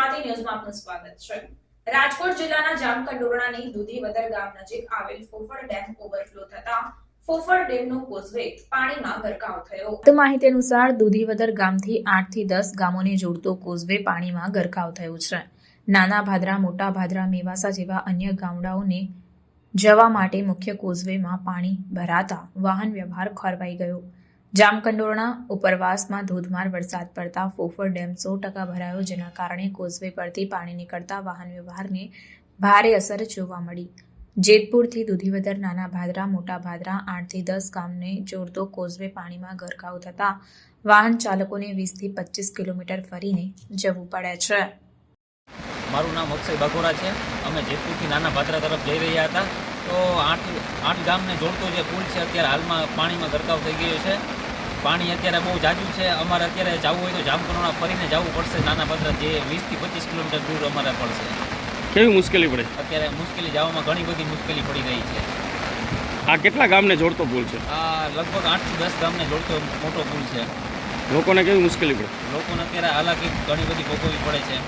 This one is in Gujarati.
ગુજરાતી ન્યૂઝમાં આપનું સ્વાગત છે। રાજકોટ જિલ્લાના જામકંડોરણાની દૂધીવદર ગામ નજીક આવેલ ફોફળ ડેમ ઓવરફ્લો થતા ફોફળ ડેમનો કોઝવે પાણીમાં ગરકાવ થયો। તો માહિતી અનુસાર દૂધીવદર ગામથી 8 થી 10 ગામોને જોડતો કોઝવે પાણીમાં ગરકાવ થયો છે। નાના ભાદરા, મોટા ભાદરા, મેવાસા જેવા અન્ય ગામડાઓને જવા માટે મુખ્ય કોઝવેમાં પાણી ભરાતા વાહન વ્યવહાર ખોરવાઈ ગયો। જામકંડોરણા ઉપરવાસમાં ધોધમાર વરસાદ પડતા ફોફળ ડેમ 100% ભરાયો, જેના કારણે કોઝવે પરથી પાણી નીકળતા વાહન વ્યવહારને ભારે અસર જોવા મળી। જેતપુરથી દૂધીવદર, નાના ભાદરા, મોટા ભાદરા 8 થી 10 ગામને જોડતો કોઝવે પાણીમાં ગરકાવ થતા વાહન ચાલકોને 20 થી 25 કિલોમીટર ફરીને જવું પડે છે। મારું નામ અક્ષય બાઘોરા છે। અમે જેતપુરથી નાના ભાદરા તરફ જઈ રહ્યા હતા તો આઠ ગામને જોડતો જે પુલ છે અત્યારે હાલમાં પાણીમાં ગરકાવ થઈ ગયો છે। પાણી અત્યારે બહુ જાજુ છે। અમારે અત્યારે જવું હોય તો જામકંડોરણા ફરીને જવું પડશે। નાના ભાદરા જે 20 થી 25 કિલોમીટર દૂર અમારે પડશે। કેવી મુશ્કેલી પડે? અત્યારે મુશ્કેલી જવામાં ઘણી બધી મુશ્કેલી પડી રહી છે। આ કેટલા ગામને જોડતો પુલ છે? આ લગભગ 8 થી 10 ગામને જોડતો મોટો પુલ છે। લોકોને કેવી મુશ્કેલી પડે? લોકોને અત્યારે હાલાકી ઘણી બધી ભોગવવી પડે છે।